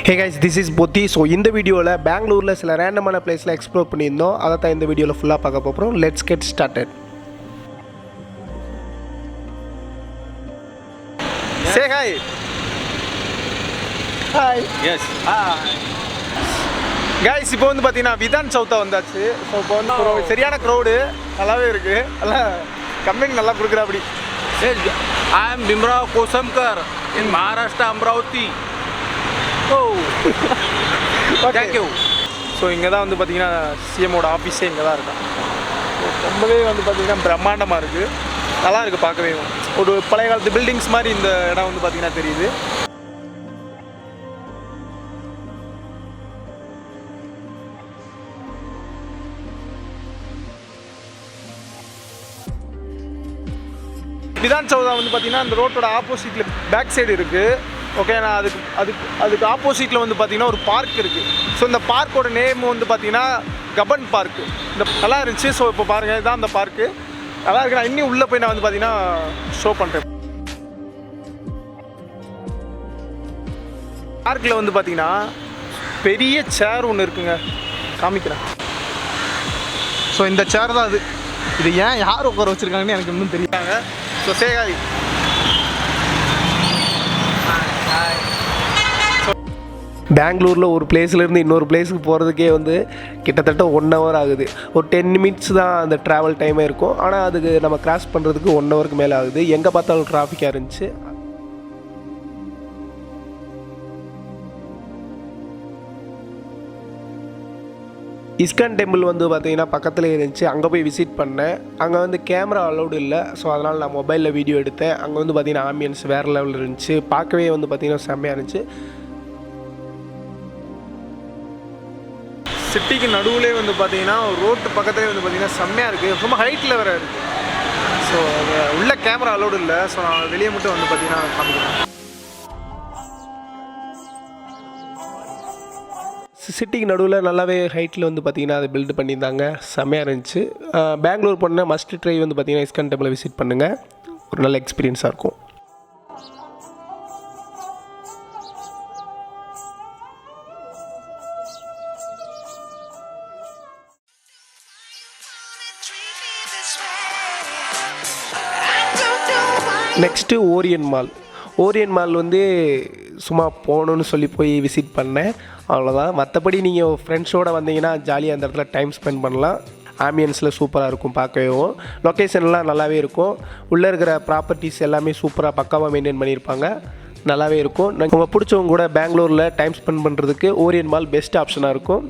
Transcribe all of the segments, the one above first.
Hey guys, this is Bothi. So இந்த வீடியோவில் பெங்களூரில் சில ரேண்டமான பிளேஸில் எக்ஸ்ப்ளோர் பண்ணியிருந்தோம். அதை தான் இந்த வீடியோவில் ஃபுல்லாக பார்க்க போகிறோம். Let's get started. Say hi. Hi. Yes. Hi. Guys, இப்போ வந்து பார்த்தீங்கன்னா விதான் சவுத்தா வந்தாச்சு. ஸோ இப்போ வந்து சரியான க்ரௌடு நல்லாவே இருக்குது. நல்லா கம்மிங் நல்லா கொடுக்குறா அப்படி. I am Bimrao Kosamkar in Maharashtra, Amravati. Oh. Thank you. So இங்கே தான் வந்து பார்த்தீங்கன்னா சிஎம்மோட ஆஃபீஸே இங்கே தான் இருக்கும். ரொம்பவே வந்து பார்த்தீங்கன்னா பிரம்மாண்டமாக இருக்குது. நல்லா இருக்குது பார்க்கவே. ஒரு பழைய காலத்து பில்டிங்ஸ் மாதிரி இந்த இடம் வந்து பார்த்தீங்கன்னா தெரியுது. விதான் சவுதா வந்து பார்த்தீங்கன்னா அந்த ரோட்டோட ஆப்போசிட்டில் பேக் சைடு இருக்குது. ஓகே, நான் அதுக்கு ஆப்போசிட்டில் வந்து பார்த்தீங்கன்னா ஒரு பார்க் இருக்குது. ஸோ இந்த பார்க்கோட நேம் வந்து பார்த்தீங்கன்னா கபன் பார்க்கு. இந்த நல்லா இருந்துச்சு. ஸோ இப்போ பாருங்கள், இதுதான் அந்த பார்க்கு. நல்லா இருக்கு. நான் இன்னும் உள்ளே போய் நான் வந்து பார்த்தீங்கன்னா ஷோ பண்ணுறேன். பார்க்கில் வந்து பார்த்தீங்கன்னா பெரிய சேர் ஒன்று இருக்குங்க, காமிக்கிறேன். ஸோ இந்த சேர் தான் அது. இது ஏன் யார் உட்கார வச்சுருக்காங்கன்னு எனக்கு இன்னும் தெரியாங்க. So say hi. பெங்களூரில் ஒரு பிளேஸ்லேருந்து இன்னொரு பிளேஸுக்கு போகிறதுக்கே வந்து கிட்டத்தட்ட 1 hour ஆகுது. ஒரு 10 minutes தான் அந்த ட்ராவல் டைமே இருக்கும். ஆனால் அதுக்கு நம்ம கிராஸ் பண்ணுறதுக்கு 1 hourக்கு மேலே ஆகுது. எங்கே பார்த்தாலும் டிராஃபிக்காக இருந்துச்சு. இஸ்கான் டெம்பிள் வந்து பார்த்திங்கன்னா பக்கத்தில் இருந்துச்சு. அங்கே போய் விசிட் பண்ணேன். அங்கே வந்து கேமரா அலௌடு இல்லை. ஸோ அதனால் நான் மொபைலில் வீடியோ எடுத்தேன். அங்கே வந்து பார்த்திங்கன்னா ஆம்பியன்ஸ் வேறு லெவலில் இருந்துச்சு. பார்க்கவே வந்து பார்த்திங்கன்னா செம்மையாக இருந்துச்சு. சிட்டிக்கு நடுவுலே வந்து பார்த்திங்கன்னா ரோட்டு பக்கத்துலேயே வந்து பார்த்திங்கன்னா செம்மையாக இருக்குது. ரொம்ப ஹைட்டில் வேறு இருக்குது. ஸோ உள்ள கேமரா அலௌடு இல்லை. ஸோ நான் வெளியே மட்டும் வந்து பார்த்திங்கன்னா காமிக்கிறேன். சிட்டிக்கு நடுவில் நல்லாவே ஹைட்டில் வந்து பார்த்திங்கன்னா அதை பில்டு பண்ணியிருந்தாங்க. செம்மையாக இருந்துச்சு. பெங்களூர் போனால் மஸ்ட் ட்ரை வந்து பார்த்திங்கன்னா இஸ்கான் டெம்பிளை விசிட் பண்ணுங்கள். ஒரு நல்ல எக்ஸ்பீரியன்ஸாக இருக்கும். Next Orion mall. Orion mall வந்து சும்மா போகணுன்னு சொல்லி போய் விசிட் பண்ணேன், அவ்வளோதான். மற்றபடி நீங்கள் ஃப்ரெண்ட்ஸோடு வந்தீங்கன்னா ஜாலியாக அந்த இடத்துல டைம் ஸ்பெண்ட் பண்ணலாம். ஆம்பியன்ஸில் சூப்பராக இருக்கும், பார்க்கவும் லொக்கேஷன்லாம் நல்லாவே இருக்கும். உள்ளே இருக்கிற ப்ராப்பர்ட்டிஸ் எல்லாமே சூப்பராக பக்காவாக மெயின்டைன் பண்ணியிருப்பாங்க. நல்லாவே இருக்கும். உங்கள் பிடிச்சவங்க கூட பெங்களூரில் டைம் ஸ்பெண்ட் பண்ணுறதுக்கு ஓரியன் மால் பெஸ்ட் ஆப்ஷனாக இருக்கும்.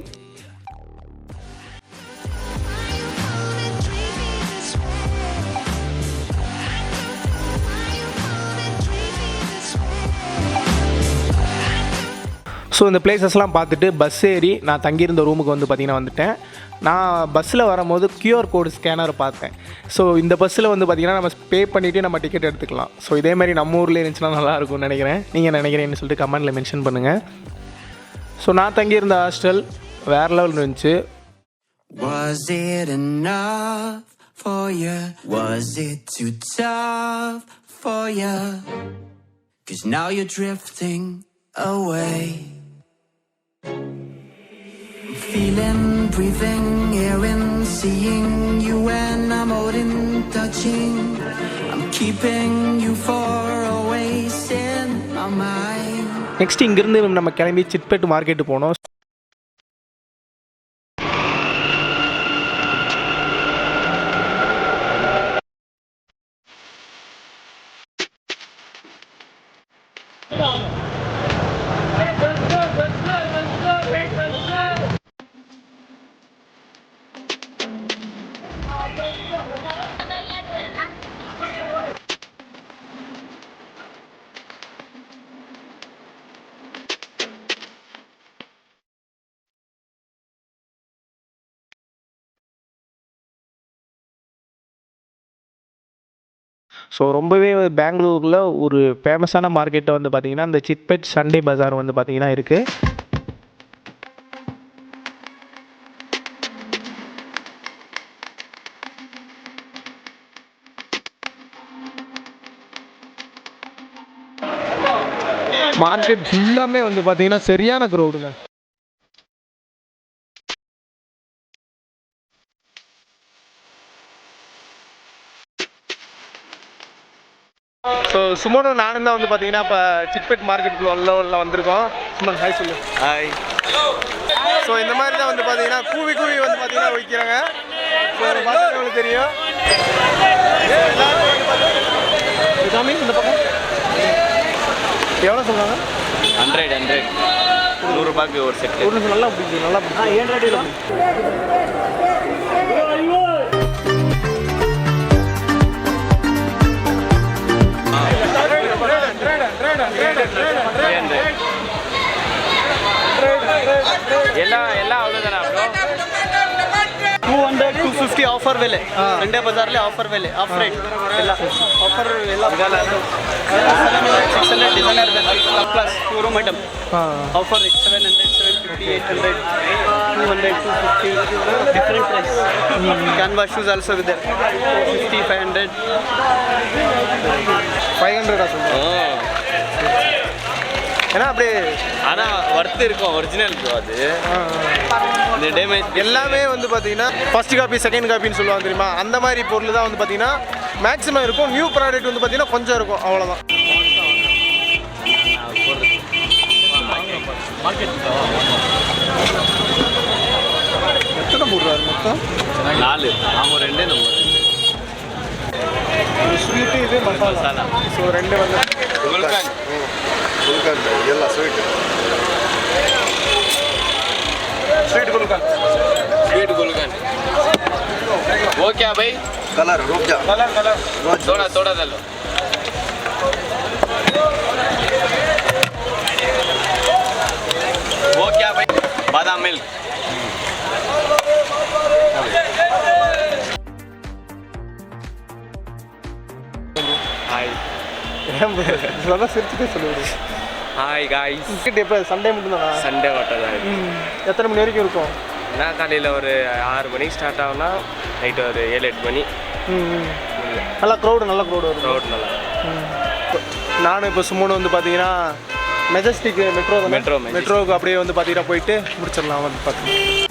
ஸோ இந்த பிளேசஸ்லாம் பார்த்துட்டு பஸ் ஏறி நான் தங்கியிருந்த ரூமுக்கு வந்து பார்த்திங்கன்னா வந்துட்டேன். நான் பஸ்ஸில் வரும்போது கியூஆர் கோடு ஸ்கேனர் பார்த்தேன். ஸோ இந்த பஸ்ஸில் வந்து பார்த்திங்கன்னா நம்ம பே பண்ணிவிட்டு நம்ம டிக்கெட் எடுத்துக்கலாம். ஸோ இதேமாதிரி நம்ம ஊரில் இருந்துச்சுன்னா நல்லாயிருக்கும்னு நினைக்கிறேன். நீங்கள் நினைக்கிறேன்னு சொல்லிட்டு கமெண்ட்டில் மென்ஷன் பண்ணுங்கள். ஸோ நான் தங்கியிருந்த ஹாஸ்டல் வேறு லெவல் இருந்துச்சு. Was it enough for you? Was it too tough for you? 'Cause now you're drifting away. Feeling, breathing, hearing, seeing you when I'm holding, touching. I'm keeping you far away in my mind. Next இங்கேருந்து நம்ம கிளம்பி சிட்பேட் market போனோம். So ரொம்பவே பெங்களூரில் ஒரு ஃபேமஸான மார்க்கெட்டை வந்து பார்த்திங்கன்னா இந்த சிட்பேட் சண்டே பஜார் வந்து பார்த்திங்கன்னா இருக்குது. மார்க்கெட் ஃபுல்லாமே வந்து பார்த்தீங்கன்னா சரியான க்ரௌடுங்க. ஸோ சுமனும் நானும் தான் வந்து பார்த்தீங்கன்னா இப்போ சிக்பேட் மார்க்கெட்டுக்குள்ள உள்ள வந்திருக்கோம். சுமன் ஹாய் சொல்லு. ஹாய். ஸோ இந்த மாதிரி தான் வந்து பார்த்தீங்கன்னா கூவி வந்து பார்த்தீங்கன்னா வைக்கிறாங்க. ஸோ பார்த்தீங்கன்னா உங்களுக்கு தெரியும். எல்லாமே இந்த பக்கம் எவ்வளோ சொல்லுவாங்க? 100 100 ஒரு செட். ஒரு நிமிஷம் நல்லா பிடிக்கும் நல்லா பிடிக்கும். 7 எல்லாம் அவ்வளோதானா ப்ரோ? 200 250 ಆಫರ್ ಬೆಲೆ. ಸಂಡೇ ಬಜಾರ್ಲಿ ಆಫರ್ ಬೆಲೆ ಆಫ್ ರೇಟ್ ಎಲ್ಲ ಆಫರ್ ಎಲ್ಲ 600 designer plus showroom item offer 700 750 800 200 250 different price. Canvas shoes also ಇದೆ 50 500 ஏன்னா அப்படியே ஆனால் ஒர்த்து இருக்கும் ஒரிஜினல் ப்ரோ. அது இந்த டேமேஜ் எல்லாமே வந்து பார்த்தீங்கன்னா ஃபர்ஸ்ட் காப்பி செகண்ட் காப்பின்னு சொல்லுவாங்க தெரியுமா, அந்த மாதிரி பொருள் தான் வந்து பார்த்தீங்கன்னா மேக்ஸிமம் இருக்கும். நியூ ப்ராடக்ட் வந்து பார்த்தீங்கன்னா கொஞ்சம் இருக்கும், அவ்வளோதான். எத்தனை போடுறாரு மொத்தம்? 4 ஆமாம் 2 நம்பர் ஸ்வீட்டு இது மசாலா. ஸோ 2 வந்து ಎಲ್ಲ ಸ್ವೀಟ್ गुलकंद वो क्या भाई? ಕಲರ್ ರೂಬ್ಜಾ थोड़ा डालो. वो क्या भाई? बादाम मिल्क. हाय இதெல்லாம் சிரிச்சுட்டே சொல்லுவாரு. Hi guys. இப்போ சண்டே மட்டும்தானா? சண்டே மட்டும் தான். எத்தனை மணி வரைக்கும் இருக்கும்? நான் காலையில் ஒரு 6 மணிக்கு ஸ்டார்ட் ஆகுனா நைட்டு ஒரு 7-8 மணி. நல்லா க்ரௌடு வரும். ரோடு நல்லா. நானும் இப்போ சும்மானு வந்து பார்த்தீங்கன்னா மெஜஸ்டிக் மெட்ரோவுக்கு அப்படியே வந்து பார்த்தீங்கன்னா போயிட்டு முடிச்சிடலாம் வந்து பார்த்தீங்கன்னா.